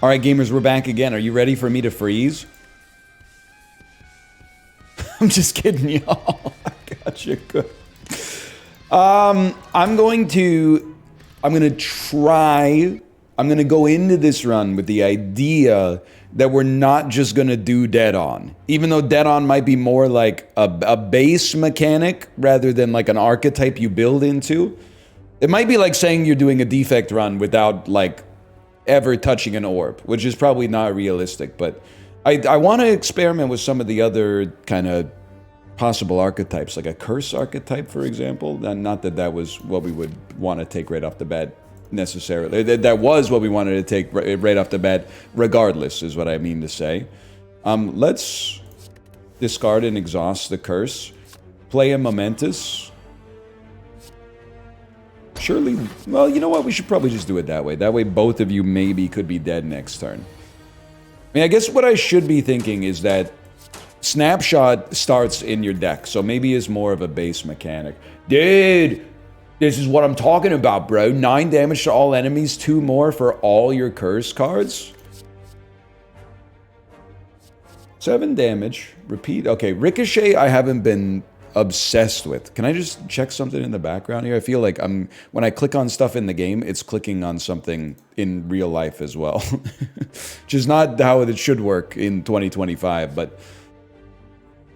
Alright, gamers, we're back again. Are you ready for me to freeze? I'm just kidding, y'all. I got you good. I'm gonna go into this run with the idea that we're not just gonna do dead on. Even though dead on might be more like a base mechanic rather than like an archetype you build into. It might be like saying you're doing a defect run without like ever touching an orb, which is probably not realistic, but I want to experiment with some of the other kind of possible archetypes, like a curse archetype, for example. Not that that was what we would want to take right off the bat, necessarily. That was what we wanted to take right off the bat, regardless, is what I mean to say. Let's discard and exhaust the curse. Play a Momentous. Surely, well, you know what? We should probably just do it that way. That way both of you maybe could be dead next turn. I mean, I guess what I should be thinking is that Snapshot starts in your deck, so maybe it's more of a base mechanic. Dude, this is what I'm talking about, bro. 9 damage to all enemies, 2 more for all your curse cards. 7 damage. Repeat. Okay, Ricochet I haven't been obsessed with. Can I just check something in the background here? I feel like when I click on stuff in the game, it's clicking on something in real life as well. Which is not how it should work in 2025, but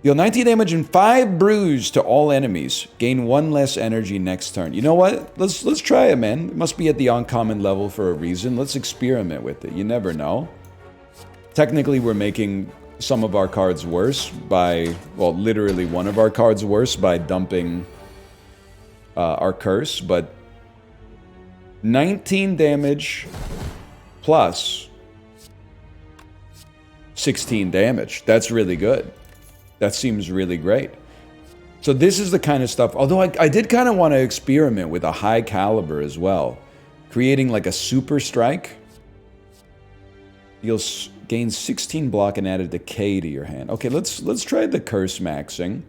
deal 19 damage and 5 bruise to all enemies. Gain 1 less energy next turn. You know what? Let's try it, man. It must be at the uncommon level for a reason. Let's experiment with it. You never know. Technically, we're making some of our cards worse by, well, literally one of our cards worse by dumping our curse, but 19 damage plus 16 damage. That's really good. That seems really great. So this is the kind of stuff, although I did kind of want to experiment with a high caliber as well. Creating like a super strike. You'll gain 16 block and add a decay to your hand. Okay, let's try the curse maxing.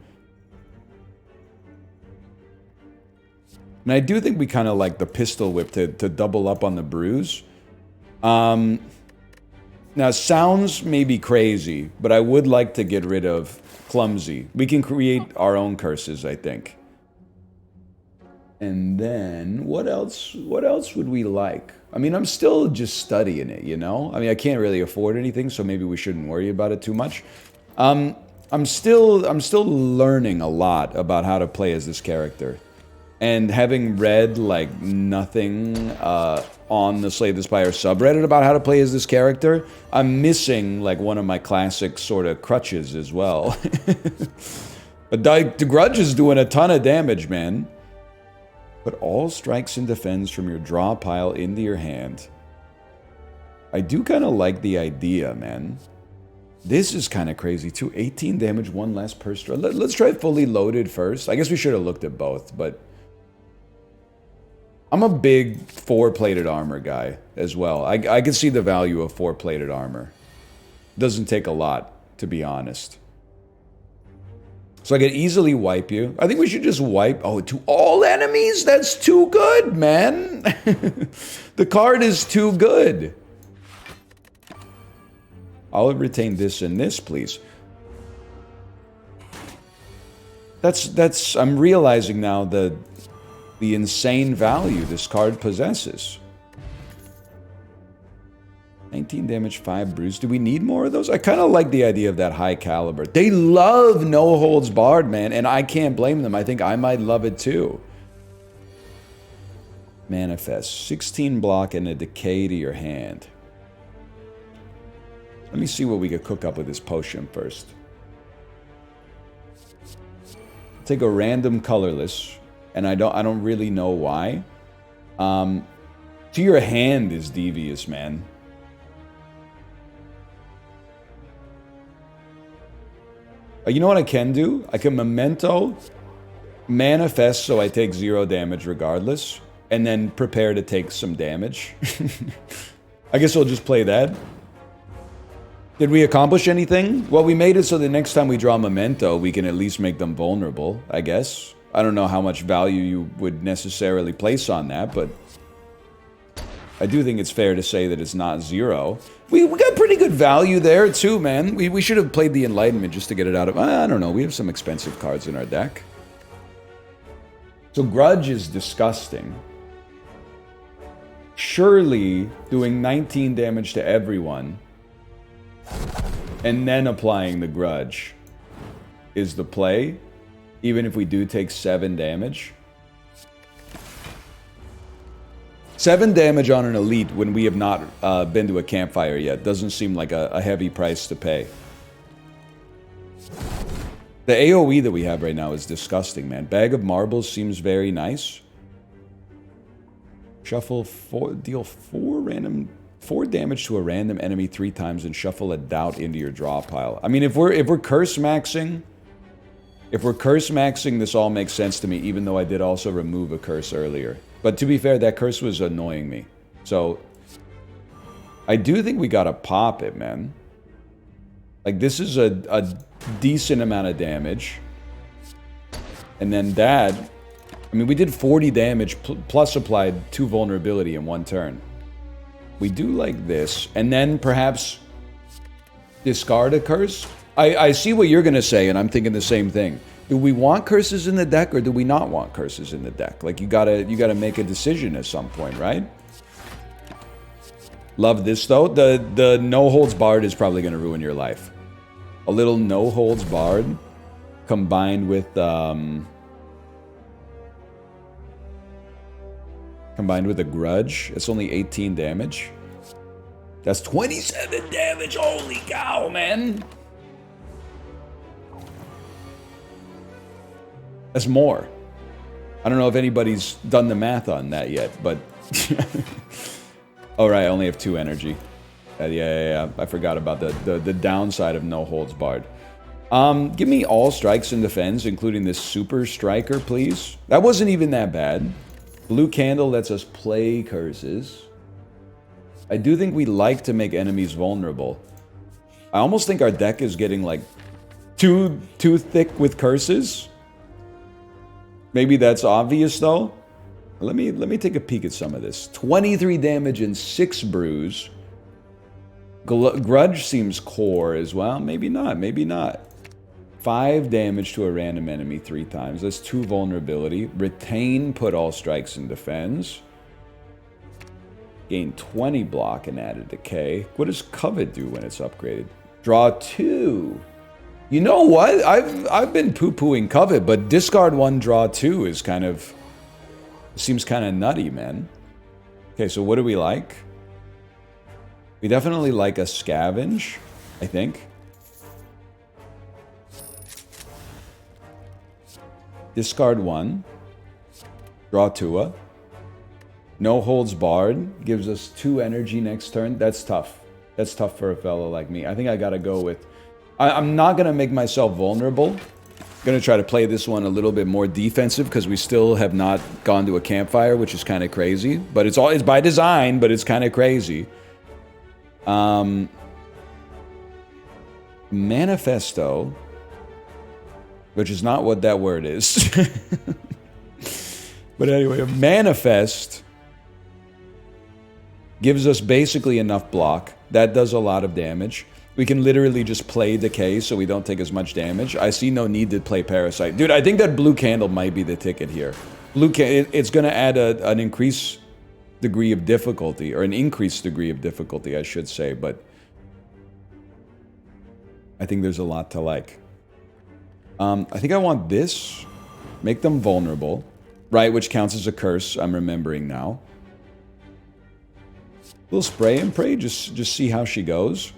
And I do think we kind of like the pistol whip to double up on the bruise. Now, sounds maybe crazy, but I would like to get rid of clumsy. We can create our own curses, I think. And then, what else would we like? I mean, I'm still just studying it, you know? I mean, I can't really afford anything, so maybe we shouldn't worry about it too much. I'm still learning a lot about how to play as this character. And having read, like, nothing on the Slay the Spire subreddit about how to play as this character, I'm missing, like, one of my classic sort of crutches as well. But the Grudge is doing a ton of damage, man. Put all strikes and defends from your draw pile into your hand. I do kind of like the idea, man. This is kind of crazy, too. 18 damage, 1 less per strike. Let's try fully loaded first. I guess we should have looked at both, but I'm a big 4-plated armor guy as well. I can see the value of 4-plated armor. Doesn't take a lot, to be honest. So I could easily wipe you. I think we should just wipe. Oh, to all enemies? That's too good, man. The card is too good. I'll retain this and this, please. I'm realizing now the insane value this card possesses. 19 damage, 5 bruise. Do we need more of those? I kind of like the idea of that high caliber. They love no holds barred, man, and I can't blame them. I think I might love it too. Manifest. 16 block and a decay to your hand. Let me see what we could cook up with this potion first. Take a random colorless, and I don't really know why. To your hand is devious, man. You know what I can do? I can Memento, manifest so I take 0 damage regardless, and then prepare to take some damage. I guess I'll just play that. Did we accomplish anything? Well, we made it so the next time we draw Memento, we can at least make them vulnerable, I guess. I don't know how much value you would necessarily place on that, but I do think it's fair to say that it's not 0. We got pretty good value there too, man. We should have played the Enlightenment just to get it out of... I don't know, we have some expensive cards in our deck. So Grudge is disgusting. Surely doing 19 damage to everyone and then applying the Grudge is the play, even if we do take 7 damage. 7 damage on an elite when we have not been to a campfire yet doesn't seem like a heavy price to pay. The AoE that we have right now is disgusting, man. Bag of Marbles seems very nice. Shuffle 4, deal 4 damage to a random enemy 3 times and shuffle a doubt into your draw pile. I mean, if we're curse maxing, this all makes sense to me, even though I did also remove a curse earlier. But to be fair, that curse was annoying me. So I do think we gotta pop it, man. Like, this is a decent amount of damage. And then that... I mean, we did 40 damage plus applied 2 vulnerability in 1 turn. We do like this. And then perhaps discard a curse? I see what you're going to say, and I'm thinking the same thing. Do we want curses in the deck, or do we not want curses in the deck? Like, you gotta make a decision at some point, right? Love this, though. The no-holds-barred is probably going to ruin your life. A little no-holds-barred combined with... combined with a Grudge. It's only 18 damage. That's 27 damage. Holy cow, man. That's more. I don't know if anybody's done the math on that yet, but... All right, I only have 2 energy. Yeah. I forgot about the downside of no holds barred. Give me all strikes and defense, including this super striker, please. That wasn't even that bad. Blue candle lets us play curses. I do think we like to make enemies vulnerable. I almost think our deck is getting like too thick with curses. Maybe that's obvious though. Let me take a peek at some of this. 23 damage and 6 bruise. Grudge seems core as well. Maybe not. 5 damage to a random enemy 3 times. That's 2 vulnerability. Retain, put all strikes and defends. Gain 20 block and added decay. What does Covet do when it's upgraded? Draw 2. You know what? I've been poo-pooing Covet, but discard 1, draw 2 is kind of... seems kind of nutty, man. Okay, so what do we like? We definitely like a Scavenge, I think. Discard 1. Draw 2. No holds barred. Gives us 2 energy next turn. That's tough. That's tough for a fellow like me. I think I gotta go with... I'm not gonna make myself vulnerable. I'm gonna try to play this one a little bit more defensive because we still have not gone to a campfire, which is kind of crazy. But it's by design, but it's kind of crazy. Manifesto... which is not what that word is. But anyway, a manifest gives us basically enough block. That does a lot of damage. We can literally just play decay so we don't take as much damage. I see no need to play Parasite. Dude, I think that blue candle might be the ticket here. It's going to add an increased degree of difficulty, or an increased degree of difficulty, I should say, but I think there's a lot to like. I think I want this. Make them vulnerable. Right, which counts as a curse, I'm remembering now. We'll spray and pray, just see how she goes.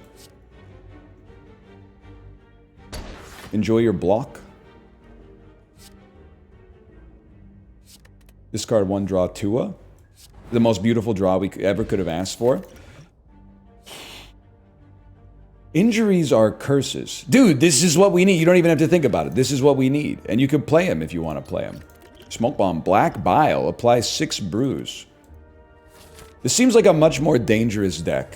Enjoy your block. Discard 1, draw 2. The most beautiful draw we ever could have asked for. Injuries are curses. Dude, this is what we need. You don't even have to think about it. This is what we need. And you can play them if you want to play them. Smoke Bomb, Black Bile, apply 6 bruise. This seems like a much more dangerous deck.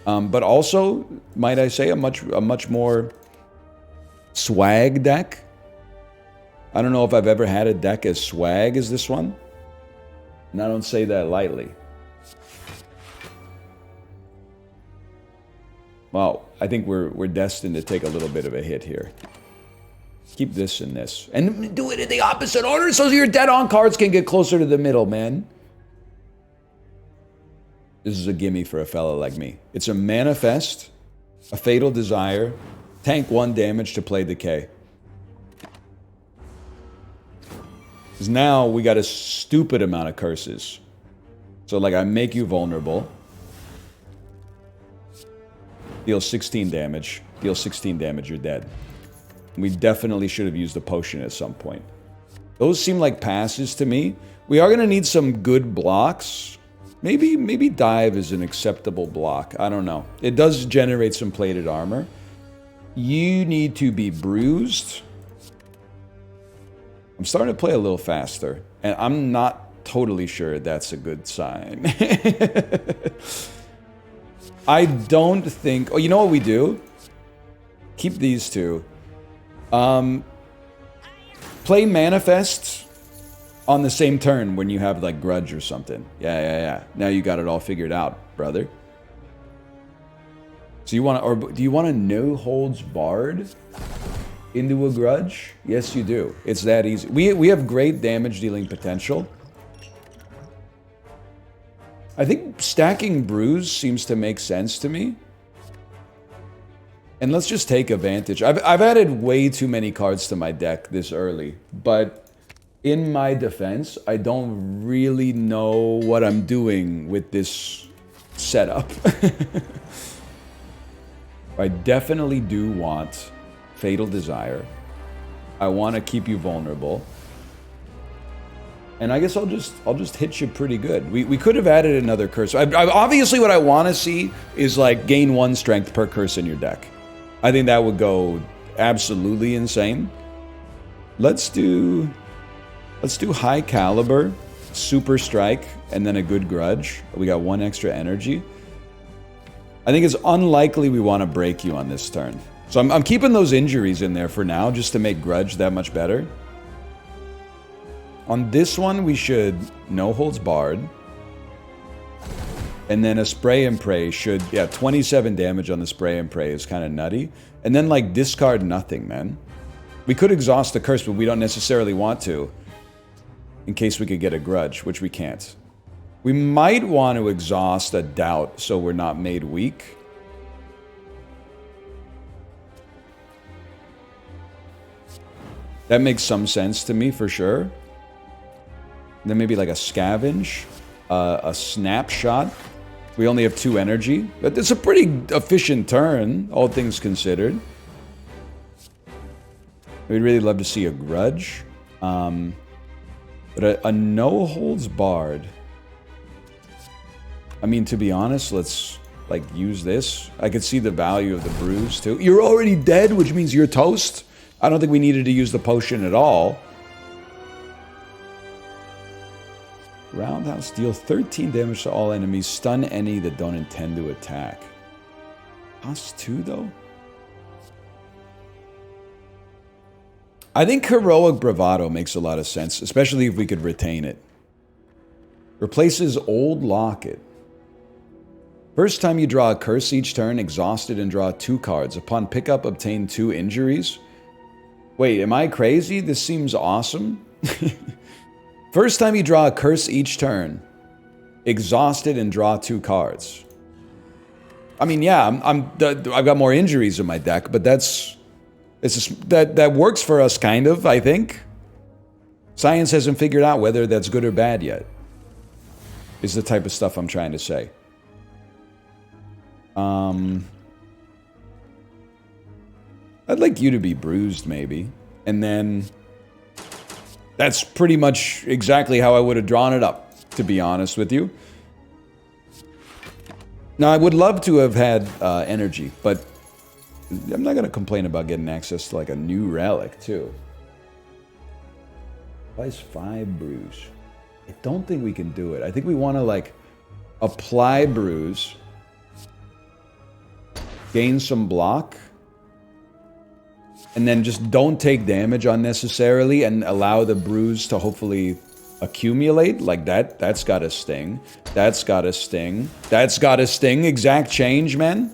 But also, might I say, a much more swag deck. I don't know if I've ever had a deck as swag as this one. And I don't say that lightly. Well, I think we're destined to take a little bit of a hit here. Keep this in this. And do it in the opposite order so your dead-on cards can get closer to the middle, man. This is a gimme for a fella like me. It's a manifest, a fatal desire, tank 1 damage to play decay. Because now we got a stupid amount of curses. So like I make you vulnerable. Deal 16 damage. Deal 16 damage, you're dead. We definitely should have used a potion at some point. Those seem like passes to me. We are going to need some good blocks. Maybe dive is an acceptable block. I don't know. It does generate some plated armor. You need to be bruised. I'm starting to play a little faster. And I'm not totally sure that's a good sign. I don't think... Oh, you know what we do? Keep these two. Play Manifest on the same turn when you have, like, Grudge or something. Yeah. Now you got it all figured out, brother. So you want to... Or do you want a no-holds Bard into a Grudge? Yes, you do. It's that easy. We have great damage-dealing potential. I think stacking Bruise seems to make sense to me. And let's just take advantage. I've added way too many cards to my deck this early. But in my defense, I don't really know what I'm doing with this setup. I definitely do want Fatal Desire. I want to keep you vulnerable. And I guess I'll just hit you pretty good. We could have added another curse. Obviously, what I want to see is like gain 1 strength per curse in your deck. I think that would go absolutely insane. Let's do high caliber, super strike, and then a good grudge. We got 1 extra energy. I think it's unlikely we want to break you on this turn. So I'm keeping those injuries in there for now, just to make grudge that much better. On this one, we should no holds barred. And then a spray and pray should... Yeah, 27 damage on the spray and pray is kind of nutty. And then, like, discard nothing, man. We could exhaust the curse, but we don't necessarily want to. In case we could get a grudge, which we can't. We might want to exhaust a doubt so we're not made weak. That makes some sense to me, for sure. Then maybe like a scavenge, a snapshot. We only have 2 energy, but it's a pretty efficient turn, all things considered. We'd really love to see a grudge, but a no holds barred. I mean, to be honest, let's like use this. I could see the value of the bruise too. You're already dead, which means you're toast. I don't think we needed to use the potion at all. Roundhouse, deal 13 damage to all enemies. Stun any that don't intend to attack. Us too, though? I think Heroic Bravado makes a lot of sense, especially if we could retain it. Replaces Old Locket. First time you draw a curse each turn, exhaust it and draw 2 cards. Upon pickup, obtain 2 injuries. Wait, am I crazy? This seems awesome. First time you draw a curse each turn, exhaust it and draw 2 cards. I mean, yeah, I've got more injuries in my deck, but that works for us, kind of, I think. Science hasn't figured out whether that's good or bad yet. Is the type of stuff I'm trying to say. I'd like you to be bruised, maybe. And then... That's pretty much exactly how I would have drawn it up, to be honest with you. Now, I would love to have had energy, but I'm not going to complain about getting access to, like, a new relic, too. Applies 5 bruise. I don't think we can do it. I think we want to, like, apply bruise, gain some block, and then just don't take damage unnecessarily and allow the bruise to hopefully accumulate. Like that. That's got to sting. That's got to sting. That's got to sting. Exact change, man.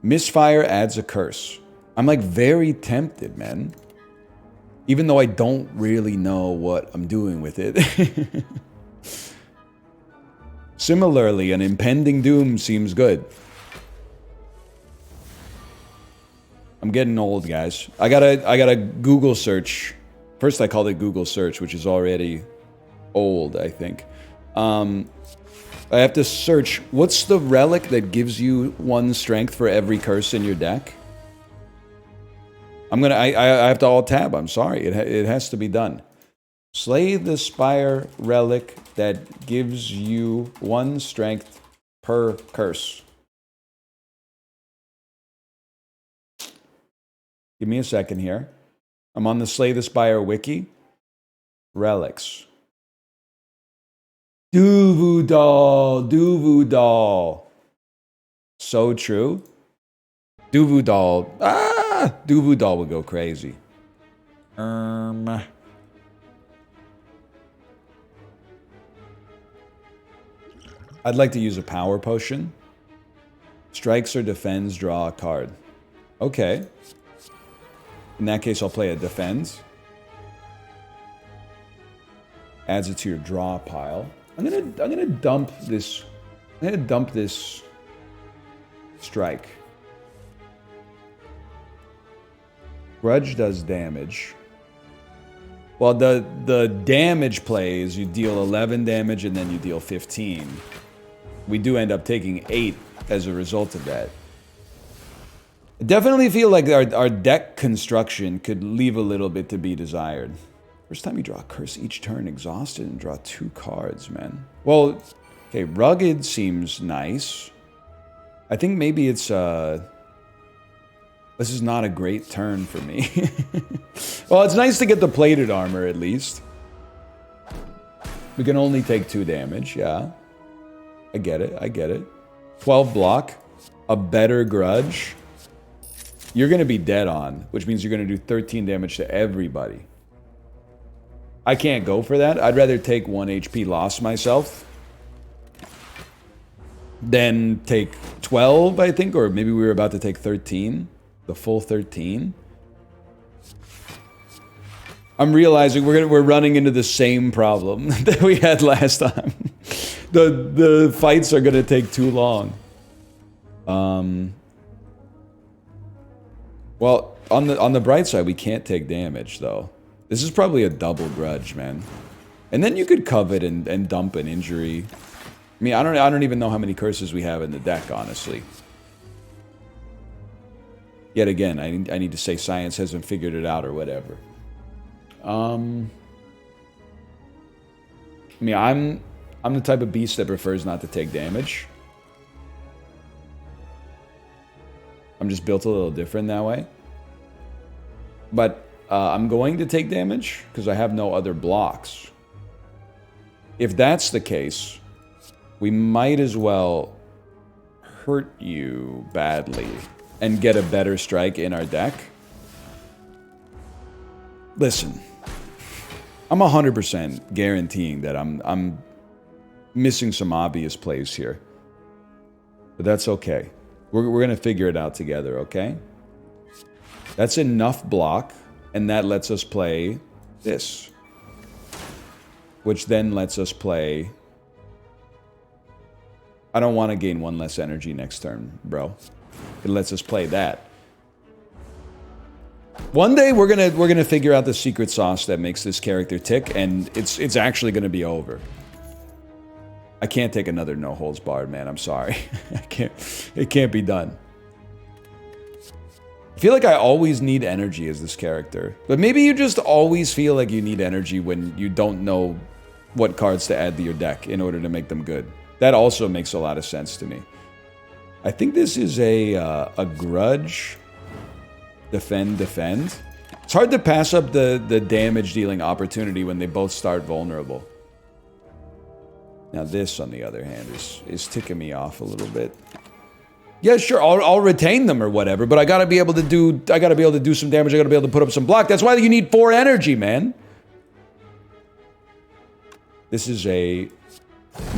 Misfire adds a curse. I'm like very tempted, man. Even though I don't really know what I'm doing with it. Similarly, an impending doom seems good. I'm getting old, guys. I gotta Google search. First I called it Google search, which is already old, I think. I have to search, what's the relic that gives you 1 strength for every curse in your deck? I have to alt tab, I'm sorry. It has to be done. Slay the Spire relic that gives you 1 strength per curse. Give me a second here. I'm on the Slay the Spire wiki. Relics. Duvudal. So true. Duvudal. Duvudal would go crazy. I'd like to use a power potion. Strikes or defends, draw a card. Okay. In that case, I'll play a defend. Adds it to your draw pile. I'm gonna dump this. I'm gonna dump this strike. Grudge does damage. Well, the damage play is you deal 11 damage and then you deal 15. We do end up taking 8 as a result of that. I definitely feel like our deck construction could leave a little bit to be desired. First time you draw a curse each turn, exhausted, and draw 2 cards, man. Well, okay, rugged seems nice. I think maybe it's, this is not a great turn for me. Well, it's nice to get the plated armor, at least. We can only take 2 damage, yeah. I get it, I get it. 12 block, a better grudge. You're gonna be dead on, which means you're gonna do 13 damage to everybody. I can't go for that. I'd rather take 1 HP loss myself than take 12, I think, or maybe we were about to take 13. The full 13. I'm realizing we're running into the same problem that we had last time. The fights are gonna take too long. Well, on the bright side, we can't take damage though. This is probably a double grudge, man. And then you could covet and dump an injury. I mean, I don't even know how many curses we have in the deck, honestly. Yet again, I need to say science hasn't figured it out or whatever. I mean, I'm the type of beast that prefers not to take damage. I'm just built a little different that way. But I'm going to take damage because I have no other blocks. If that's the case, we might as well hurt you badly and get a better strike in our deck. Listen, I'm 100% guaranteeing that I'm missing some obvious plays here. But that's okay. We're going to figure it out together, okay? That's enough block, and that lets us play this. Which then lets us play... I don't want to gain 1 less energy next turn, bro. It lets us play that. One day we're gonna figure out the secret sauce that makes this character tick, and it's actually gonna be over. I can't take another no holds barred, man. I'm sorry. I can't. It can't be done. I feel like I always need energy as this character, but maybe you just always feel like you need energy when you don't know what cards to add to your deck in order to make them good. That also makes a lot of sense to me. I think this is a grudge. Defend. It's hard to pass up the damage dealing opportunity when they both start vulnerable. Now this, on the other hand, is ticking me off a little bit. Yeah, sure, I'll retain them or whatever, but I gotta be able to do some damage. I gotta be able to put up some block. That's why you need 4 energy, man. This is a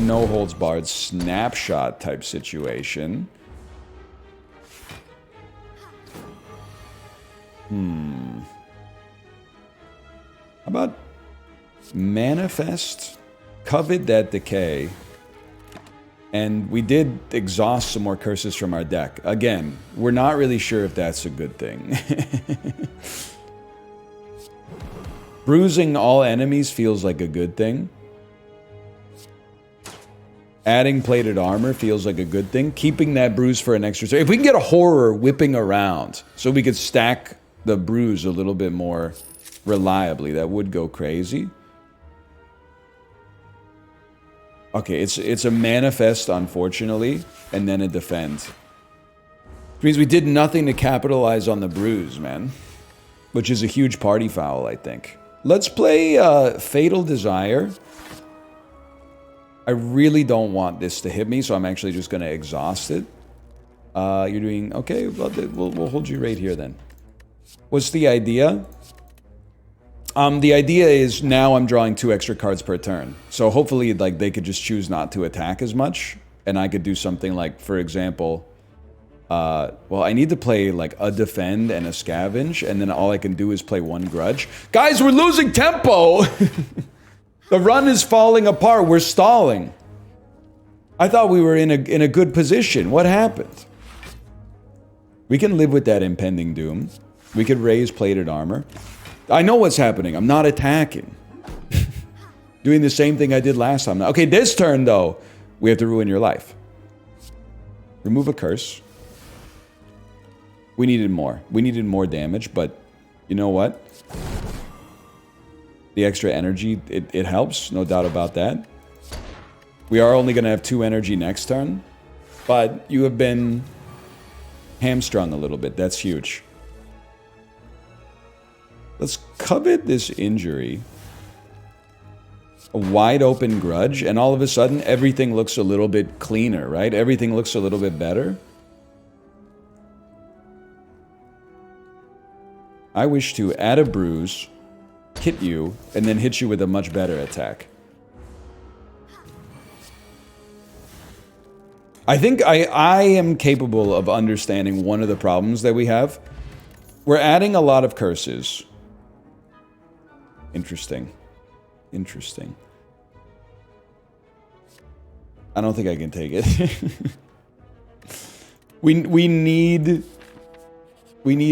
no holds barred snapshot type situation. How about manifest, covet that decay, and we did exhaust some more curses from our deck. Again, we're not really sure if that's a good thing. Bruising all enemies feels like a good thing. Adding plated armor feels like a good thing. Keeping that bruise for an extra turn. If we can get a horror whipping around so we could stack the bruise a little bit more reliably, that would go crazy. Okay, it's a manifest, unfortunately, and then a defend. Which means we did nothing to capitalize on the bruise, man. Which is a huge party foul, I think. Let's play Fatal Desire. I really don't want this to hit me, so I'm actually just going to exhaust it. You're doing... Okay, we'll hold you right here then. What's the idea? The idea is now I'm drawing 2 extra cards per turn. So hopefully, like, they could just choose not to attack as much. And I could do something like, for example... well, I need to play, like, a defend and a scavenge. And then all I can do is play 1 grudge. Guys, we're losing tempo! The run is falling apart. We're stalling. I thought we were in a good position. What happened? We can live with that impending doom. We could raise plated armor. I know what's happening. I'm not attacking. Doing the same thing I did last time. Okay, this turn, though, we have to ruin your life. Remove a curse. We needed more. We needed more damage, but you know what? The extra energy, it helps, no doubt about that. We are only going to have 2 energy next turn, but you have been hamstrung a little bit. That's huge. Let's covet this injury. A wide open grudge, and all of a sudden, everything looks a little bit cleaner, right? Everything looks a little bit better. I wish to add a bruise, hit you, and then hit you with a much better attack. I think I am capable of understanding one of the problems that we have. We're adding a lot of curses. Interesting. Interesting. I don't think I can take it. we need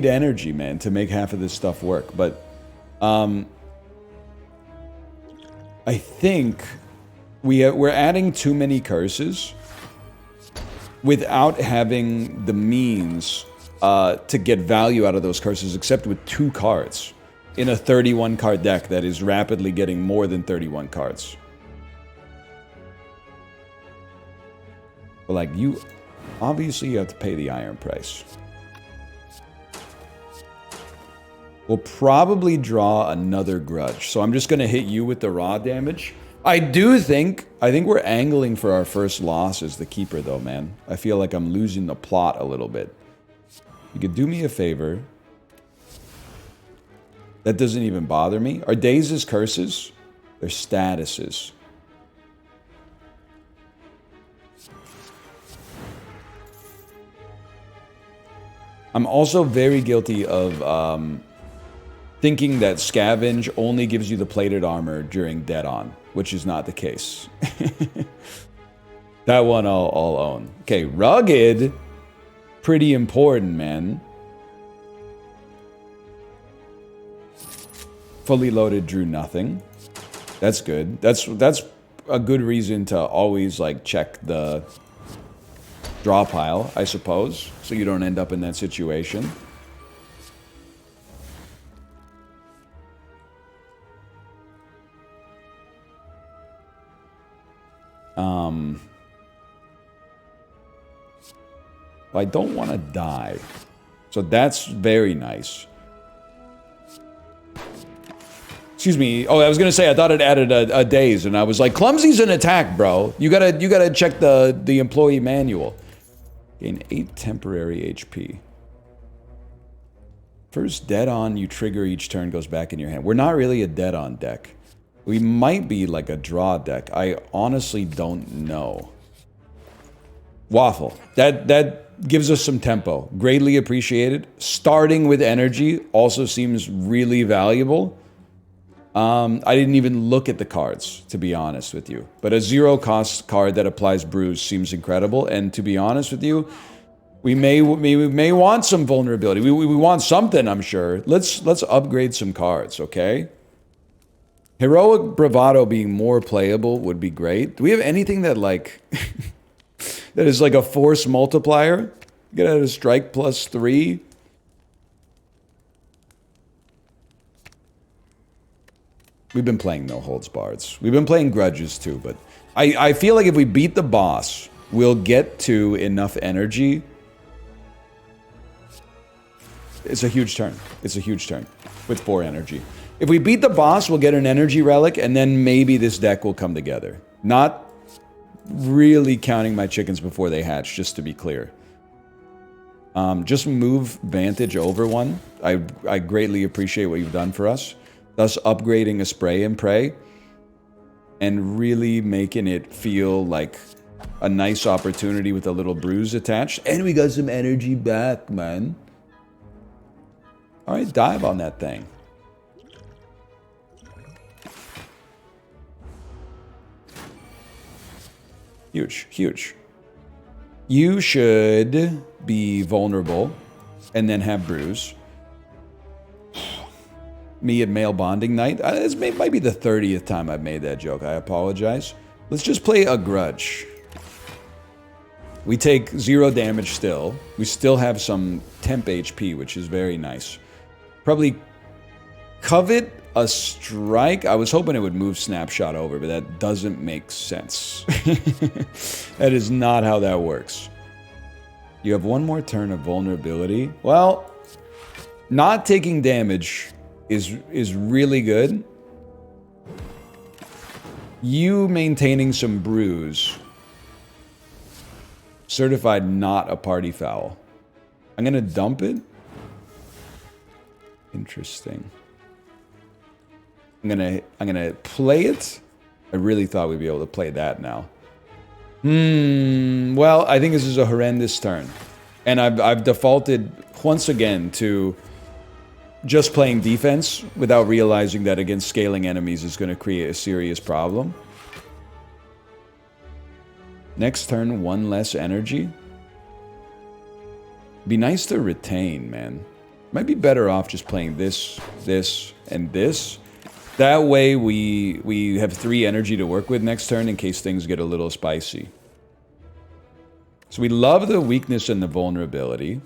energy, man, to make half of this stuff work, but I think we're adding too many curses without having the means to get value out of those curses, except with 2 cards in a 31 card deck that is rapidly getting more than 31 cards. But like, obviously you have to pay the iron price. We'll probably draw another grudge. So I'm just going to hit you with the raw damage. I think we're angling for our first loss as the keeper, though, man. I feel like I'm losing the plot a little bit. You could do me a favor. That doesn't even bother me. Are dazes curses? They're statuses. I'm also very guilty of thinking that scavenge only gives you the plated armor during dead on, which is not the case. That one I'll own. Okay, rugged. Pretty important, man. Fully loaded drew nothing. That's good. That's a good reason to always like check the draw pile, I suppose, so you don't end up in that situation. I don't want to die. So that's very nice. Excuse me. Oh, I was gonna say I thought it added a daze, and I was like, clumsy's an attack, bro. You gotta check the employee manual. Gain 8 temporary HP. First dead on you trigger each turn goes back in your hand. We're not really a dead on deck. We might be like a draw deck. I honestly don't know. Waffle. That gives us some tempo. Greatly appreciated. Starting with energy also seems really valuable. I didn't even look at the cards, to be honest with you. But a 0-cost card that applies bruise seems incredible. And to be honest with you, we may want some vulnerability. We want something, I'm sure. Let's upgrade some cards, okay? Heroic Bravado being more playable would be great. Do we have anything that, like, that is like a force multiplier? Get out a strike +3. We've been playing no holds bards. We've been playing grudges too, but I feel like if we beat the boss, we'll get to enough energy. It's a huge turn. It's a huge turn with 4 energy. If we beat the boss, we'll get an energy relic, and then maybe this deck will come together. Not really counting my chickens before they hatch, just to be clear. Just move Vantage over 1. I greatly appreciate what you've done for us. Thus upgrading a Spray and Pray and really making it feel like a nice opportunity with a little bruise attached. And we got some energy back, man. Alright, dive on that thing. Huge, huge. You should be vulnerable and then have bruise. Me at male bonding night. This might be the 30th time I've made that joke. I apologize. Let's just play a grudge. We take 0 damage still. We still have some temp HP, which is very nice. Probably covet a strike. I was hoping it would move Snapshot over, but that doesn't make sense. That is not how that works. You have 1 more turn of vulnerability. Well, not taking damage is really good. You maintaining some bruise. Certified not a party foul. I'm gonna dump it. Interesting. I'm gonna play it. I really thought we'd be able to play that now. Well, I think this is a horrendous turn. And I've defaulted once again to just playing defense without realizing that against scaling enemies is going to create a serious problem. Next turn, 1 less energy. Be nice to retain, man. Might be better off just playing this, this, and this. That way we have 3 energy to work with next turn in case things get a little spicy. So we love the weakness and the vulnerability.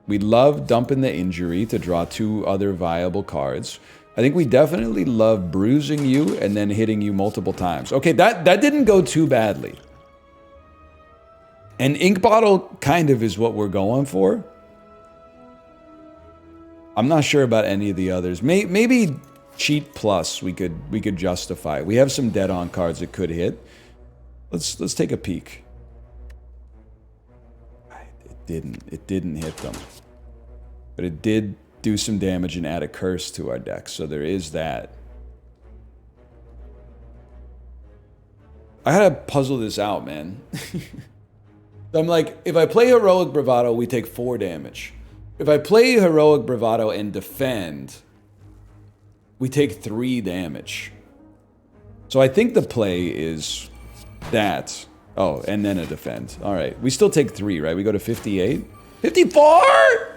We love dumping the injury to draw 2 other viable cards. I think we definitely love bruising you and then hitting you multiple times. Okay, that didn't go too badly. And Ink Bottle kind of is what we're going for. I'm not sure about any of the others. Maybe Cheat Plus we could justify. We have some dead-on cards that could hit. Let's take a peek. It didn't hit them. But it did do some damage and add a curse to our deck, so there is that. I had to puzzle this out, man. I'm like, if I play Heroic Bravado, we take 4 damage. If I play Heroic Bravado and defend, we take 3 damage. So I think the play is that. Oh, and then a defend. All right. We still take 3, right? We go to 58? 54?!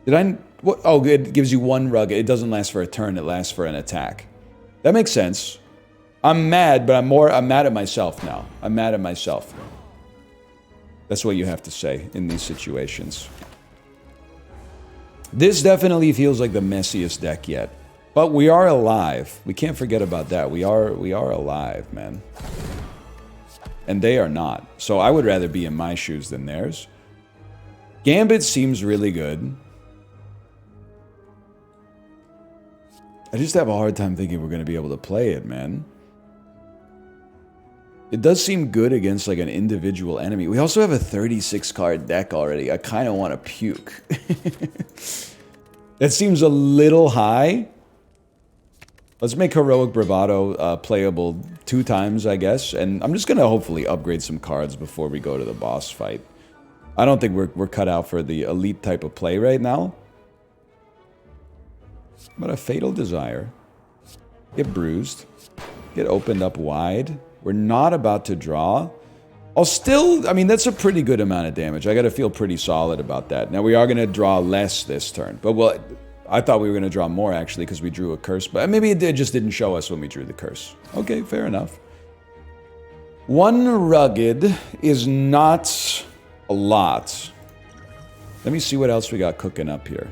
Did I... What? Oh, it gives you 1 rug. It doesn't last for a turn. It lasts for an attack. That makes sense. I'm mad, but I'm mad at myself now. I'm mad at myself. That's what you have to say in these situations. This definitely feels like the messiest deck yet. But we are alive. We can't forget about that. We are alive, man. And they are not. So I would rather be in my shoes than theirs. Gambit seems really good. I just have a hard time thinking we're going to be able to play it, man. It does seem good against like an individual enemy. We also have a 36 card deck already. I kind of want to puke. That seems a little high. Let's make Heroic Bravado playable 2 times, I guess. And I'm just going to hopefully upgrade some cards before we go to the boss fight. I don't think we're cut out for the elite type of play right now. But a Fatal Desire. Get bruised. Get opened up wide. We're not about to draw. I'll still... I mean, that's a pretty good amount of damage. I got to feel pretty solid about that. Now, we are going to draw less this turn. But, well, I thought we were going to draw more, actually, because we drew a curse. But maybe it just didn't show us when we drew the curse. Okay, fair enough. 1 rugged is not a lot. Let me see what else we got cooking up here.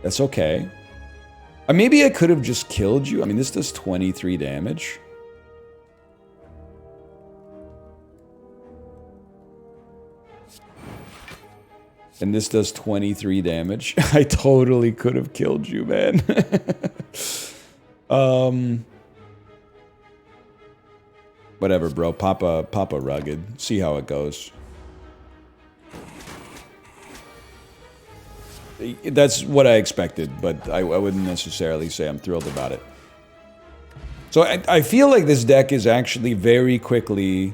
That's okay. Maybe I could have just killed you. I mean, this does 23 damage. And this does 23 damage. I totally could have killed you, man. Whatever, bro. Pop a rugged. See how it goes. That's what I expected, but I wouldn't necessarily say I'm thrilled about it. So I feel like this deck is actually very quickly...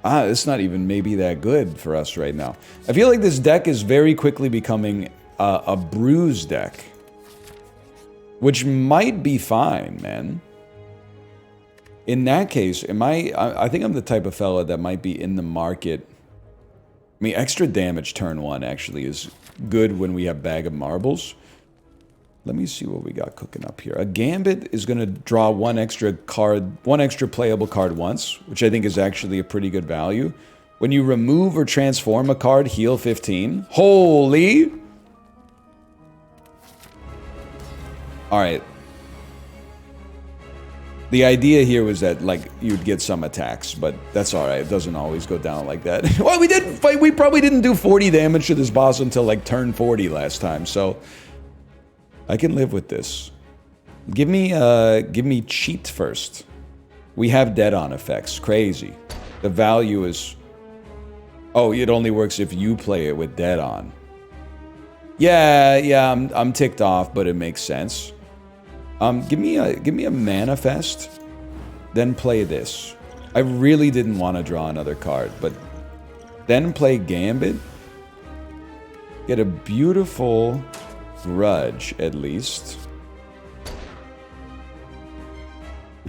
it's not even maybe that good for us right now. I feel like this deck is very quickly becoming a bruise deck. Which might be fine, man. In that case, I think I'm the type of fella that might be in the market... I mean, extra damage turn 1 actually is good when we have Bag of Marbles. Let me see what we got cooking up here. A Gambit is going to draw 1 extra card, 1 extra playable card once, which I think is actually a pretty good value. When you remove or transform a card, heal 15. Holy! Alright. The idea here was that, like, you'd get some attacks, but that's alright. It doesn't always go down like that. Well, we probably didn't do 40 damage to this boss until, like, turn 40 last time, so... I can live with this. Give me cheat first. We have dead-on effects. Crazy. The value is... Oh, it only works if you play it with dead-on. Yeah, I'm ticked off, but it makes sense. Give me a manifest, then play this. I really didn't want to draw another card, but then play Gambit. Get a beautiful grudge, at least.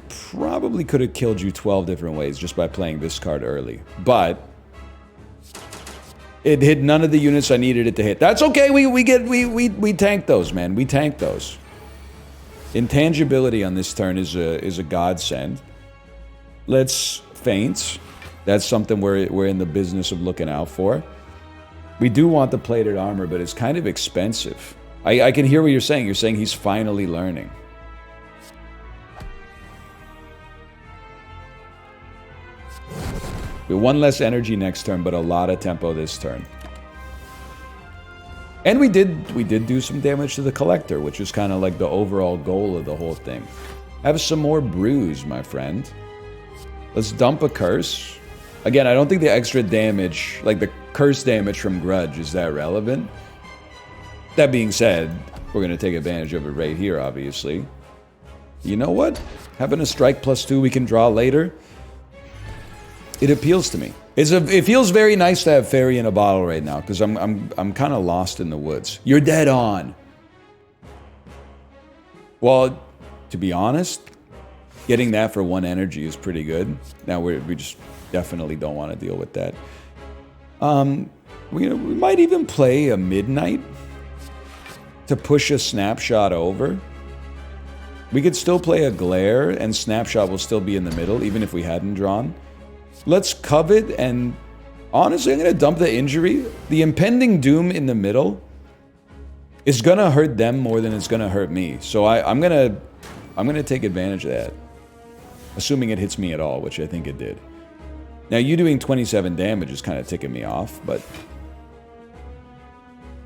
Probably could have killed you 12 different ways just by playing this card early, but it hit none of the units I needed it to hit. That's okay. We tanked those, man. We tanked those. Intangibility on this turn is a godsend. Let's feint. That's something we're in the business of looking out for. We do want the plated armor, but it's kind of expensive. I can hear what you're saying. You're saying he's finally learning. We have 1 less energy next turn, but a lot of tempo this turn. And we did do some damage to the Collector, which is kind of like the overall goal of the whole thing. Have some more bruise, my friend. Let's dump a curse. Again, I don't think the extra damage, like the curse damage from Grudge, is that relevant. That being said, we're going to take advantage of it right here, obviously. You know what? Having a strike +2 we can draw later, it appeals to me. It feels very nice to have Fairy in a bottle right now, because I'm kind of lost in the woods. You're dead on. Well, to be honest, getting that for 1 energy is pretty good. Now we just definitely don't want to deal with that. We might even play a Midnight to push a Snapshot over. We could still play a Glare, and Snapshot will still be in the middle, even if we hadn't drawn. Let's Covet, and honestly, I'm going to dump the injury. The impending doom in the middle is going to hurt them more than it's going to hurt me. So I'm going to take advantage of that. Assuming it hits me at all, which I think it did. Now, you doing 27 damage is kind of ticking me off, but...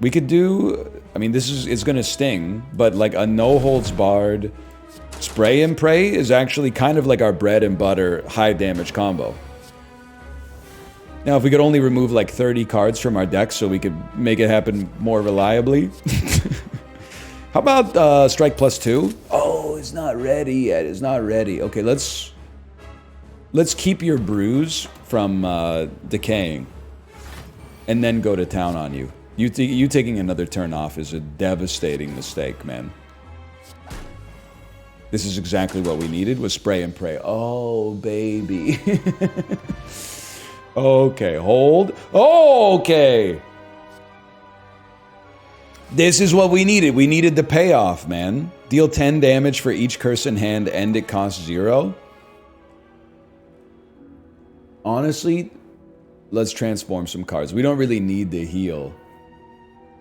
We could do... I mean, it's going to sting, but like a no-holds-barred Spray and Pray is actually kind of like our bread and butter high damage combo. Now, if we could only remove like 30 cards from our deck so we could make it happen more reliably. How about strike +2? Oh, it's not ready yet. It's not ready. Okay, let's keep your bruise from decaying, and then go to town on you. You taking another turn off is a devastating mistake, man. This is exactly what we needed, was spray and pray. Oh, baby. Okay, hold. Oh, okay. This is what we needed. We needed the payoff, man. Deal 10 damage for each curse in hand, and it costs 0. Honestly, let's transform some cards. We don't really need the heal.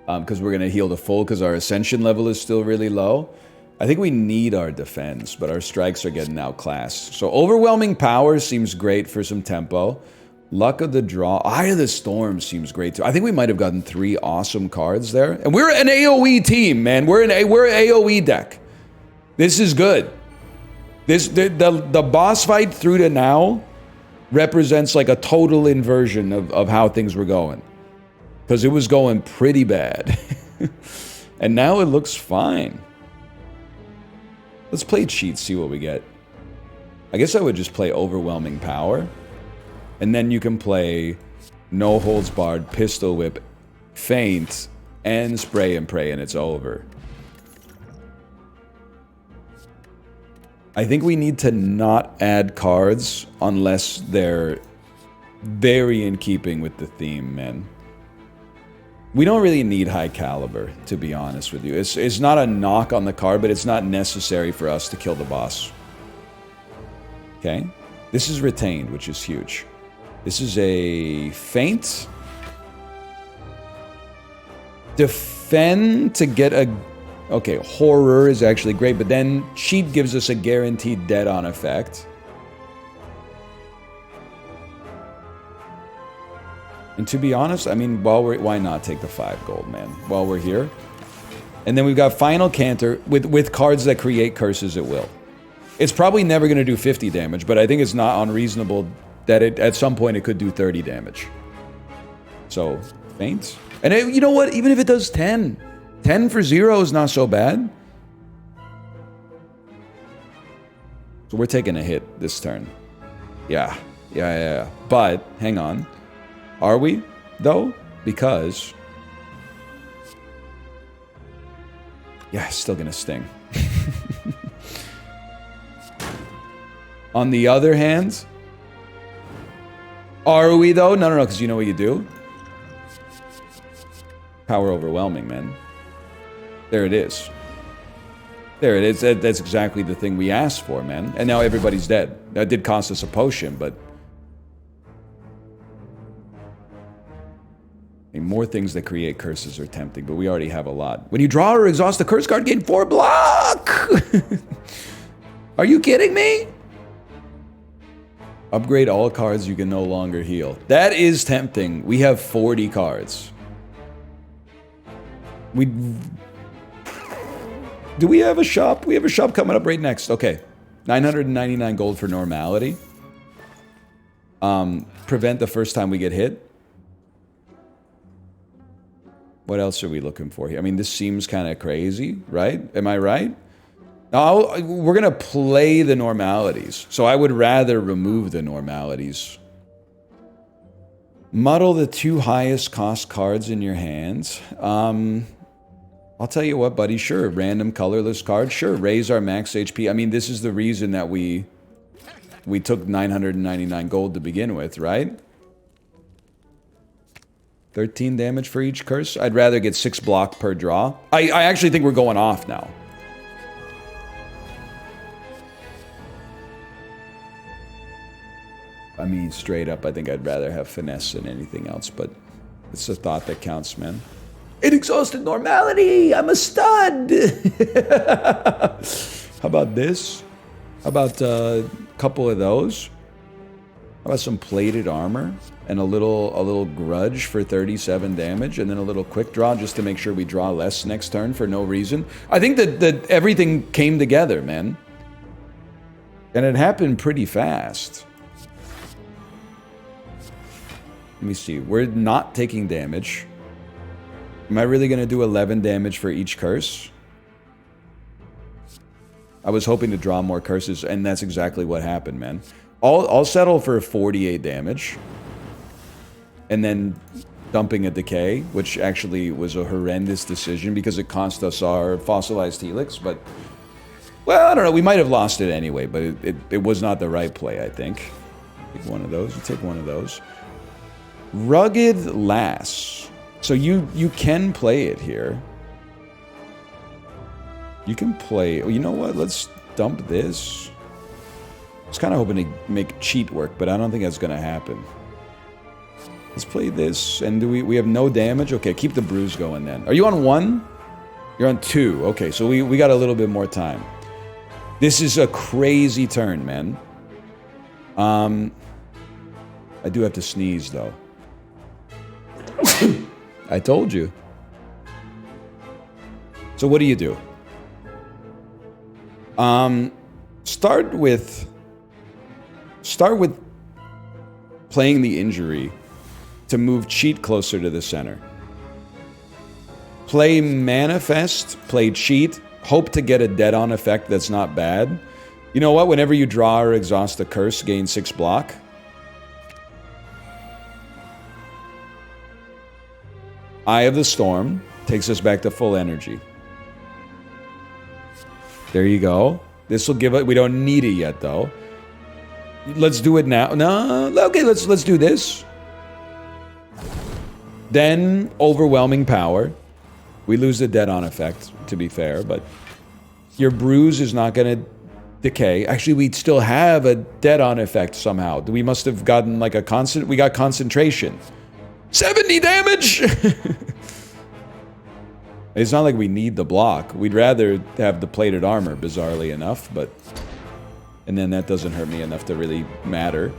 Because we're going to heal to full because our ascension level is still really low. I think we need our defense, but our strikes are getting outclassed. So overwhelming power seems great for some tempo. Luck of the Draw. Eye of the Storm seems great too. I think we might have gotten 3 awesome cards there. And we're an AoE team, man. We're an AoE deck. This is good. The boss fight through to now represents like a total inversion of how things were going. Because it was going pretty bad. And now it looks fine. Let's play cheats, see what we get. I guess I would just play Overwhelming Power. And then you can play No Holds Barred, Pistol Whip, Feint, and Spray and Pray, and it's over. I think we need to not add cards unless they're very in keeping with the theme, man. We don't really need High Caliber, to be honest with you. It's not a knock on the card, but it's not necessary for us to kill the boss. Okay? This is retained, which is huge. This is a feint. Defend to get a... Okay, horror is actually great, but then cheat gives us a guaranteed dead-on effect. And to be honest, I mean, why not take the 5 gold, man, while we're here? And then we've got Final Canter with cards that create curses at will. It's probably never going to do 50 damage, but I think it's not unreasonable that at some point it could do 30 damage. So, feint. And you know what? Even if it does 10. 10 for 0 is not so bad. So we're taking a hit this turn. Yeah. But, hang on. Are we, though? Because... Yeah, it's still gonna sting. On the other hand... Are we, though? No, because you know what you do? Power overwhelming, man. There it is. There it is. That's exactly the thing we asked for, man. And now everybody's dead. That did cost us a potion, but... I mean, more things that create curses are tempting, but we already have a lot. When you draw or exhaust a curse card, gain 4 block! Are you kidding me? Upgrade all cards you can no longer heal. That is tempting. We have 40 cards. Do we have a shop? We have a shop coming up right next. Okay. 999 gold for normality. Prevent the first time we get hit. What else are we looking for here? I mean, this seems kind of crazy, right? Am I right? No, we're going to play the normalities. So I would rather remove the normalities. Muddle the 2 highest cost cards in your hands. I'll tell you what, buddy. Sure, random colorless card. Sure, raise our max HP. I mean, this is the reason that we took 999 gold to begin with, right? 13 damage for each curse. I'd rather get 6 block per draw. I actually think we're going off now. I mean, straight up, I think I'd rather have finesse than anything else, but it's the thought that counts, man. It exhausted normality! I'm a stud! How about this? How about a couple of those? How about some plated armor? And a little grudge for 37 damage, and then a little quick draw just to make sure we draw less next turn for no reason. I think that everything came together, man. And it happened pretty fast. Let me see. We're not taking damage. Am I really going to do 11 damage for each curse? I was hoping to draw more curses, and that's exactly what happened, man. I'll settle for 48 damage. And then dumping a decay, which actually was a horrendous decision because it cost us our fossilized helix, but... Well, I don't know. We might have lost it anyway, but it was not the right play, I think. Take one of those. You take one of those. Rugged Lass. So you can play it here. You can play... Oh, you know what? Let's dump this. I was kind of hoping to make cheat work, but I don't think that's going to happen. Let's play this. And do we have no damage? Okay, keep the bruise going then. Are you on 1? You're on 2. Okay, so we got a little bit more time. This is a crazy turn, man. I do have to sneeze, though. I told you. So what do you do? Start with playing the injury to move cheat closer to the center. Play manifest, play cheat, hope to get a dead-on effect that's not bad. You know what? Whenever you draw or exhaust a curse, gain 6 block. Eye of the Storm takes us back to full energy. There you go. This will give it... We don't need it yet, though. Let's do it now. No, okay, let's do this. Then, overwhelming power. We lose the dead-on effect, to be fair, but... Your bruise is not going to decay. Actually, we'd still have a dead-on effect somehow. We must have gotten, like, a constant... We got concentration. 70 damage! It's not like we need the block. We'd rather have the plated armor, bizarrely enough, but... And then that doesn't hurt me enough to really matter.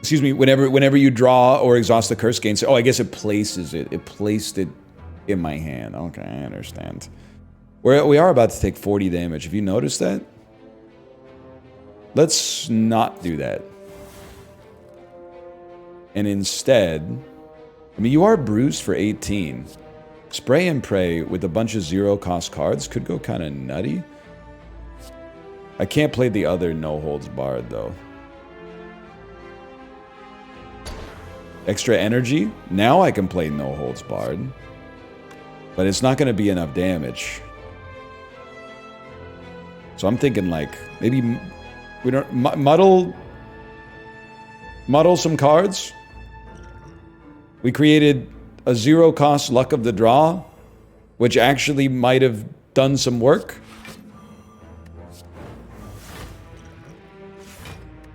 Excuse me, whenever you draw or exhaust the curse gains... Oh, I guess it places it. It placed it in my hand. Okay, I understand. We are about to take 40 damage. Have you noticed that? Let's not do that. And instead... I mean, you are bruised for 18. Spray and Pray with a bunch of zero-cost cards could go kind of nutty. I can't play the other no-holds-barred, though. Extra energy? Now I can play no-holds-barred. But it's not going to be enough damage. So I'm thinking, like, maybe... We don't... Muddle some cards? We created a zero-cost Luck of the Draw, which actually might have done some work.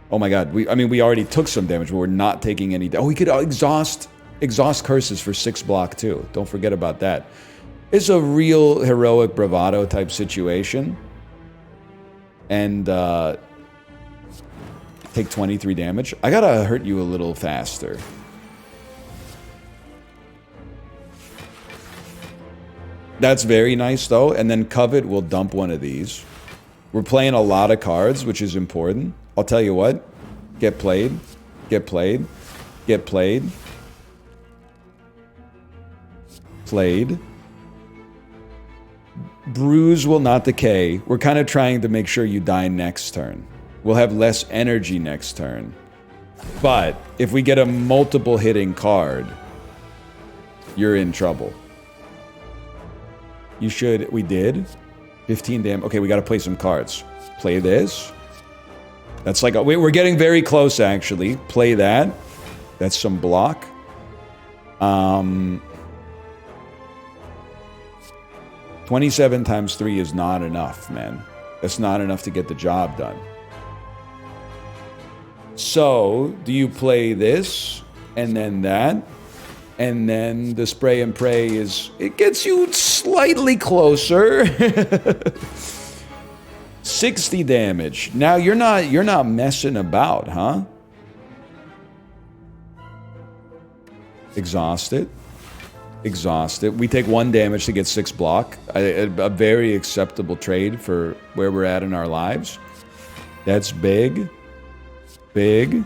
Oh my god, we already took some damage, but we're not taking any... Oh, we could exhaust curses for 6 block, too. Don't forget about that. It's a real heroic bravado type situation. And, take 23 damage. I gotta hurt you a little faster. That's very nice, though. And then Covet will dump one of these. We're playing a lot of cards, which is important. I'll tell you what. Get played. Get played. Get played. Played. Bruise will not decay. We're kind of trying to make sure you die next turn. We'll have less energy next turn. But if we get a multiple hitting card, you're in trouble. You should... We did? 15 damage. Okay, we gotta play some cards. Play this. That's like... We're getting very close, actually. Play that. That's some block. 27 times 3 is not enough, man. That's not enough to get the job done. So, do you play this, and then that? And then the Spray and Pray is... It gets you slightly closer. 60 damage. Now, you're not messing about, huh? Exhaust it. Exhaust it. We take 1 damage to get 6 block. A very acceptable trade for where we're at in our lives. That's big. Big.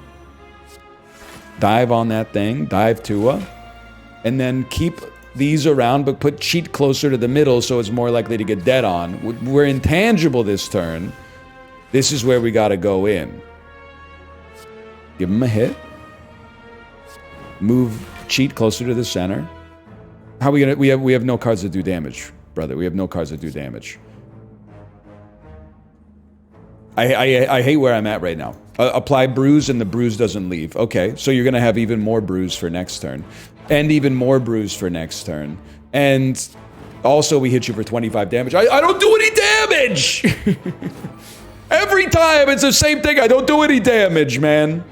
Dive on that thing. Dive Tua. And then keep these around, but put cheat closer to the middle so it's more likely to get dead on. We're intangible this turn. This is where we got to go in. Give him a hit. Move cheat closer to the center. How are we gonna? We have no cards that do damage, brother. We have no cards that do damage. I hate where I'm at right now. Apply bruise and the bruise doesn't leave. Okay, so you're gonna have even more bruise for next turn, and even more bruise for next turn, and also we hit you for 25 damage. I don't do any damage. Every time it's the same thing. I don't do any damage, man.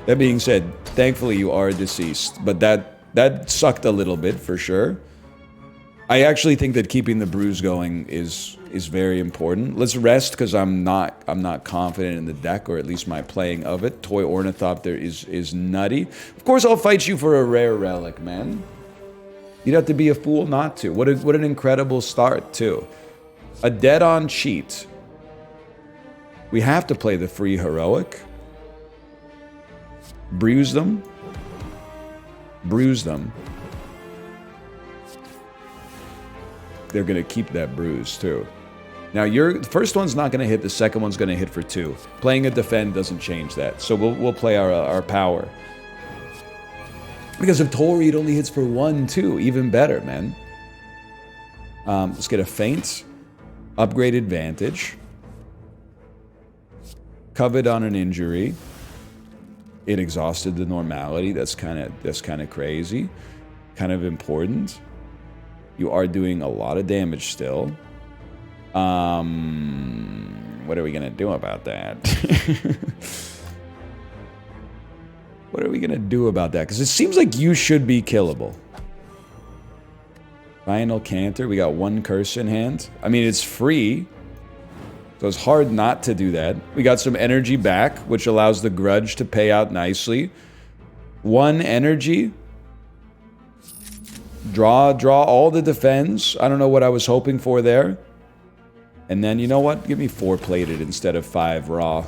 That being said, thankfully you are deceased, but that sucked a little bit for sure. I actually think that keeping the bruise going is very important. Let's rest because I'm not confident in the deck, or at least my playing of it. Toy Ornithopter is nutty. Of course I'll fight you for a rare relic, man. You'd have to be a fool not to. What an incredible start too. A dead-on cheat. We have to play the free heroic. Bruise them. Bruise them. They're going to keep that bruise, too. Now, the first one's not going to hit. The second one's going to hit for 2. Playing a defend doesn't change that. So we'll play our power. Because if Tori, it only hits for 1, too. Even better, man. Let's get a feint. Upgrade advantage. Covet on an injury. It exhausted the normality. That's kind of crazy. Kind of important. You are doing a lot of damage still. What are we gonna do about that? What are we gonna do about that? Because it seems like you should be killable. Final Canter. We got 1 curse in hand. I mean, it's free. So it's hard not to do that. We got some energy back, which allows the grudge to pay out nicely. 1 energy. Draw all the defends. I don't know what I was hoping for there. And then, you know what? Give me 4 plated instead of 5 raw.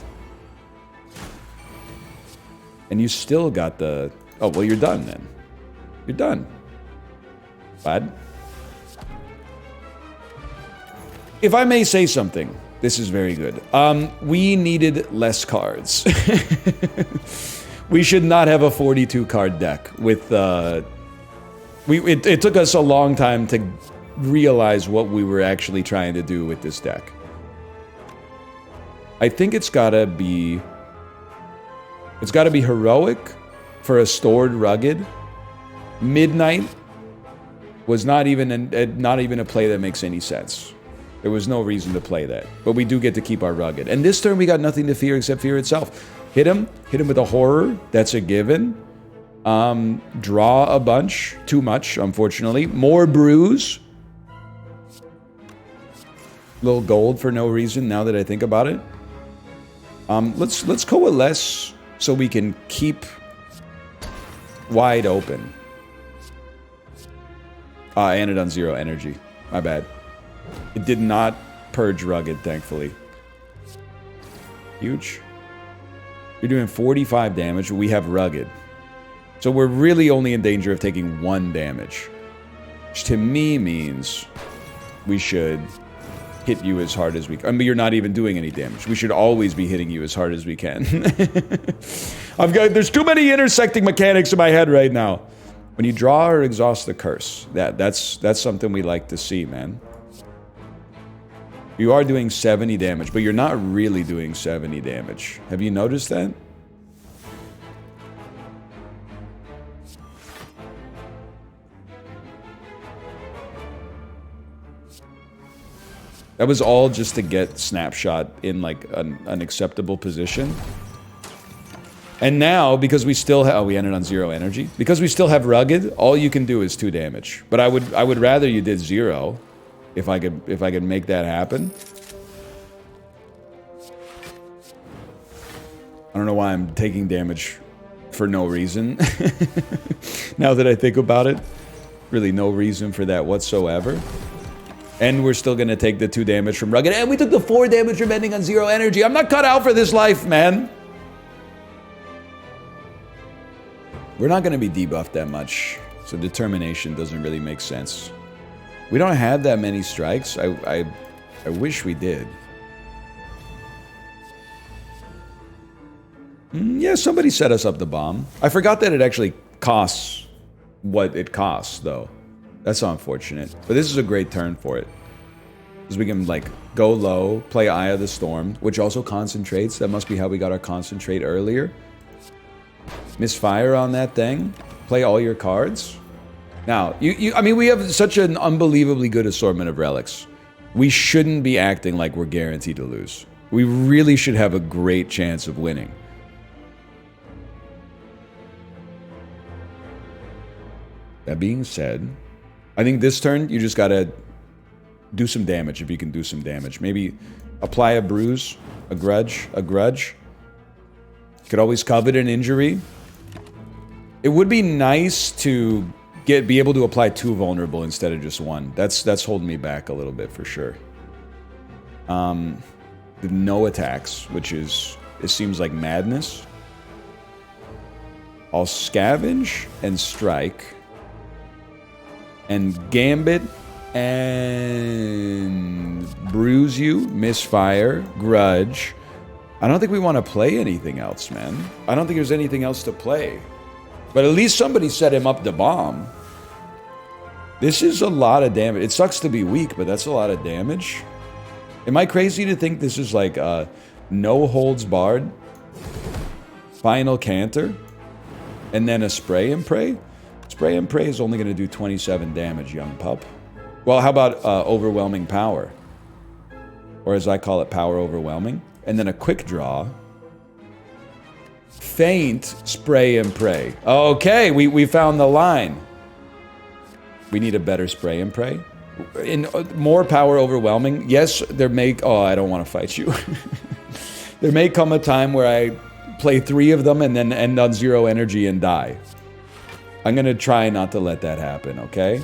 And you still got the... Oh, well, you're done then. You're done. Bud. If I may say something... This is very good. We needed less cards. We should not have a 42 card deck with it took us a long time to realize what we were actually trying to do with this deck. I think it's gotta be heroic for a stored rugged. Midnight was not even a play that makes any sense. There was no reason to play that. But we do get to keep our rugged. And this turn we got nothing to fear except fear itself. Hit him with a horror. That's a given. Draw a bunch. Too much, unfortunately. More bruise. Little gold for no reason now that I think about it. Let's coalesce so we can keep wide open. I ended on 0 energy. My bad. It did not purge rugged, thankfully. Huge. You're doing 45 damage. We have rugged. So we're really only in danger of taking 1 damage. Which to me means we should hit you as hard as we can. I mean, you're not even doing any damage. We should always be hitting you as hard as we can. There's too many intersecting mechanics in my head right now. When you draw or exhaust the curse, that's something we like to see, man. You are doing 70 damage, but you're not really doing 70 damage. Have you noticed that? That was all just to get Snapshot in like an acceptable position. And now, because we still have... Oh, we ended on 0 energy. Because we still have Rugged, all you can do is 2 damage. But I would rather you did 0. If I could make that happen. I don't know why I'm taking damage for no reason. Now that I think about it. Really no reason for that whatsoever. And we're still gonna take the 2 damage from Rugged. And we took the 4 damage from ending on 0 energy. I'm not cut out for this life, man. We're not going to be debuffed that much, so determination doesn't really make sense. We don't have that many strikes. I wish we did. Yeah, somebody set us up the bomb. I forgot that it actually costs what it costs, though. That's unfortunate. But this is a great turn for it. Because we can, like, go low, play Eye of the Storm, which also concentrates. That must be how we got our concentrate earlier. Misfire on that thing. Play all your cards. Now, I mean, we have such an unbelievably good assortment of relics. We shouldn't be acting like we're guaranteed to lose. We really should have a great chance of winning. That being said, I think this turn, you just gotta do some damage if you can do some damage. Maybe apply a bruise, a grudge. Could always covet an injury. It would be nice to be able to apply 2 vulnerable instead of just 1. That's holding me back a little bit for sure. No attacks, which is, it seems like madness. I'll scavenge and strike. And gambit and bruise you, misfire, grudge. I don't think we want to play anything else, man. I don't think there's anything else to play. But at least somebody set him up the bomb. This is a lot of damage. It sucks to be weak, but that's a lot of damage. Am I crazy to think this is like no holds barred, final canter, and then a spray and pray? Spray and pray is only going to do 27 damage, young pup. Well, how about overwhelming power? Or as I call it, power overwhelming. And then a quick draw. Feint, spray and pray. Okay, we found the line. We need a better spray and pray. In more power overwhelming. Yes, there may... Oh, I don't want to fight you. There may come a time where I play 3 of them and then end on 0 energy and die. I'm going to try not to let that happen, okay?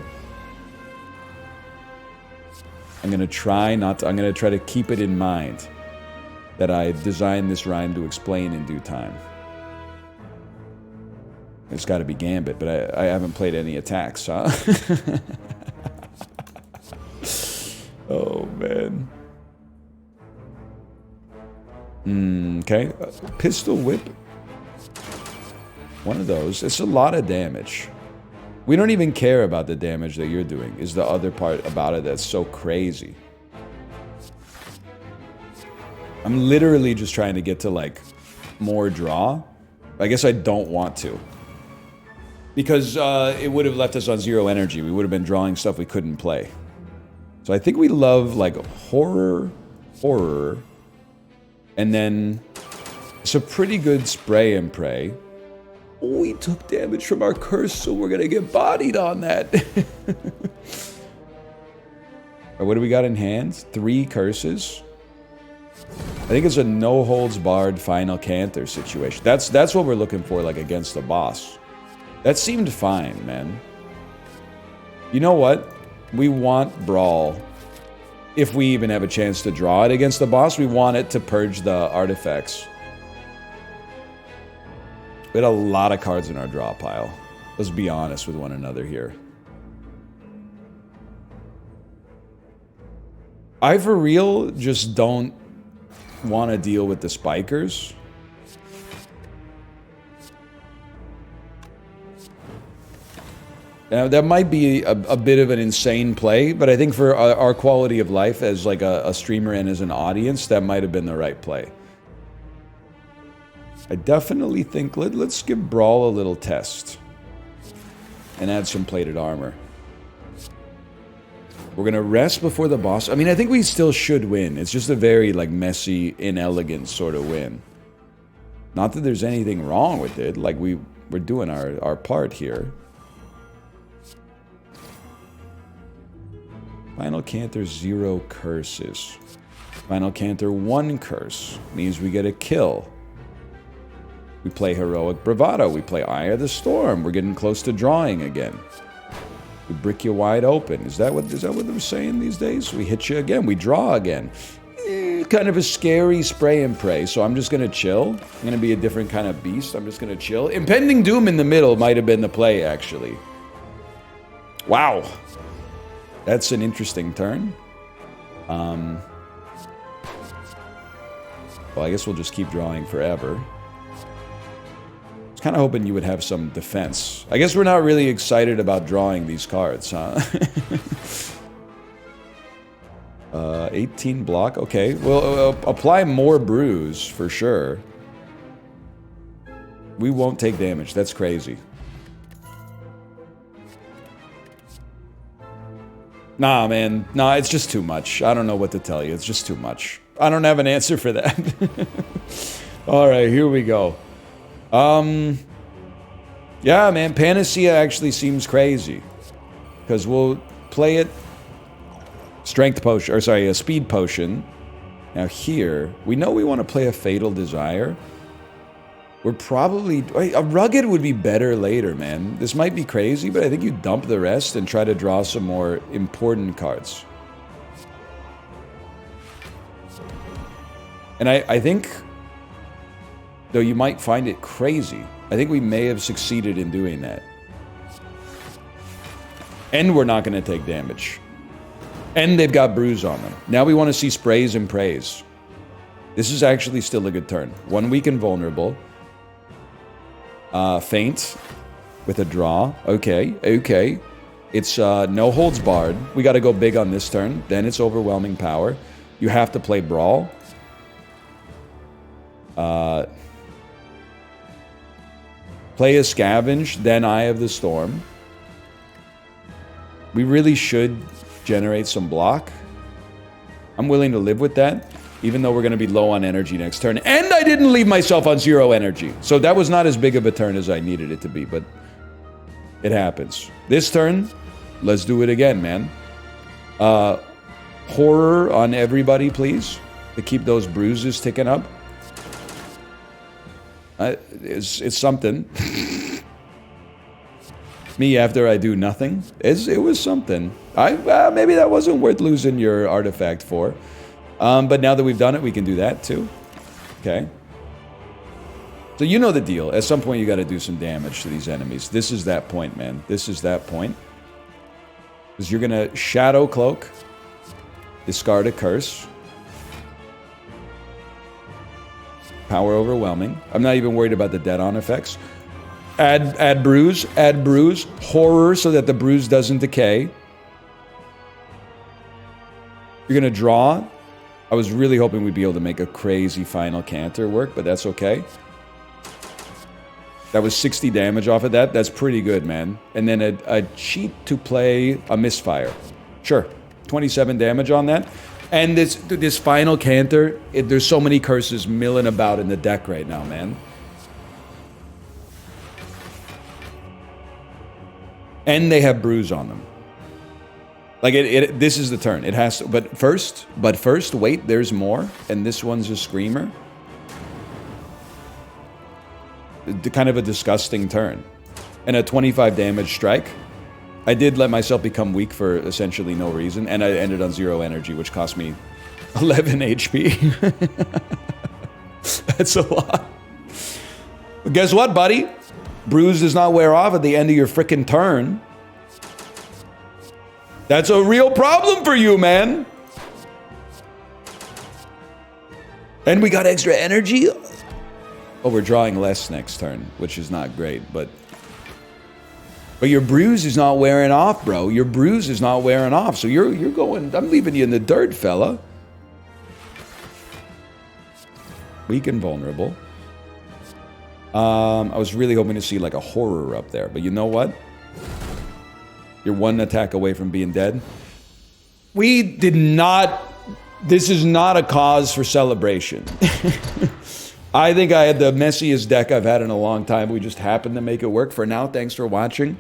I'm going to try to keep it in mind that I designed this rhyme to explain in due time. It's got to be Gambit, but I haven't played any attacks, huh? Oh, man. Okay. Pistol Whip. One of those. It's a lot of damage. We don't even care about the damage that you're doing, is the other part about it that's so crazy. I'm literally just trying to get to, like, more draw. I guess I don't want to. Because it would have left us on 0 energy. We would have been drawing stuff we couldn't play. So I think we love, like, horror, and then it's a pretty good spray and pray. Oh, we took damage from our curse, so we're gonna get bodied on that. Or what do we got in hand? 3 curses. I think it's a no holds barred final canter situation. That's what we're looking for, like, against the boss. That seemed fine, man. You know what? We want Brawl. If we even have a chance to draw it against the boss, we want it to purge the artifacts. We had a lot of cards in our draw pile. Let's be honest with one another here. I, for real, just don't want to deal with the spikers. Now, that might be a bit of an insane play, but I think for our quality of life as like a streamer and as an audience, that might have been the right play. I definitely think, let's give Brawl a little test. And add some plated armor. We're going to rest before the boss. I mean, I think we still should win. It's just a very, like, messy, inelegant sort of win. Not that there's anything wrong with it. Like, we're doing our part here. Final Canter 0 curses. Final Canter 1 curse. Means we get a kill. We play Heroic Bravado. We play Eye of the Storm. We're getting close to drawing again. We brick you wide open. Is that what they're saying these days? We hit you again. We draw again. kind of a scary spray and pray, so I'm just going to chill. I'm going to be a different kind of beast. I'm just going to chill. Impending Doom in the middle might have been the play, actually. Wow. That's an interesting turn. Well, I guess we'll just keep drawing forever. I was kind of hoping you would have some defense. I guess we're not really excited about drawing these cards, huh? 18 block. Okay, well, apply more bruise for sure. We won't take damage. That's crazy. Nah, man. Nah, it's just too much. I don't know what to tell you. It's just too much. I don't have an answer for that. Alright, here we go. Yeah, man. Panacea actually seems crazy. Because we'll play it... Strength potion, or sorry, a speed potion. Now here, we know we want to play a Fatal Desire. We're probably... A Rugged would be better later, man. This might be crazy, but I think you dump the rest and try to draw some more important cards. And I think... Though you might find it crazy, I think we may have succeeded in doing that. And we're not going to take damage. And they've got bruise on them. Now we want to see sprays and praise. This is actually still a good turn. 1 weak and vulnerable. Faint. With a draw. Okay, okay. It's no holds barred. We got to go big on this turn. Then it's overwhelming power. You have to play brawl. Play a scavenge. Then Eye of the Storm. We really should... generate some block. I'm willing to live with that, even though we're going to be low on energy next turn. And I didn't leave myself on 0 energy. So that was not as big of a turn as I needed it to be, but it happens. This turn, let's do it again, man. Horror on everybody, please, to keep those bruises ticking up. It's something. Me after I do nothing. It was something. Maybe that wasn't worth losing your artifact for. But now that we've done it, we can do that too. Okay. So you know the deal. At some point, you got to do some damage to these enemies. This is that point, man. This is that point. Because you're going to Shadow Cloak. Discard a Curse. Power Overwhelming. I'm not even worried about the dead-on effects. Add bruise, horror so that the bruise doesn't decay. You're gonna draw. I was really hoping we'd be able to make a crazy final canter work, but that's okay. That was 60 damage off of that. That's pretty good, man. And then a cheat to play a misfire. Sure, 27 damage on that. And this final canter, there's so many curses milling about in the deck right now, man. And they have bruise on them. Like, this is the turn. It has to, but first, wait, there's more. And this one's a screamer. Kind of a disgusting turn. And a 25 damage strike. I did let myself become weak for essentially no reason. And I ended on 0 energy, which cost me 11 HP. That's a lot. But guess what, buddy? Bruise does not wear off at the end of your frickin' turn. That's a real problem for you, man. And we got extra energy. Oh, we're drawing less next turn, which is not great, but your bruise is not wearing off, bro. Your bruise is not wearing off. So you're going, I'm leaving you in the dirt, fella. Weak and vulnerable. I was really hoping to see like a horror up there, but you know what? You're one attack away from being dead. We did not... This is not a cause for celebration. I think I had the messiest deck I've had in a long time. We just happened to make it work. For now, thanks for watching.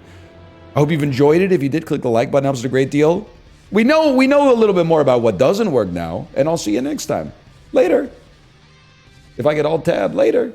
I hope you've enjoyed it. If you did, click the like button. Helps a great deal. We know a little bit more about what doesn't work now, and I'll see you next time. Later. If I get alt tab, later.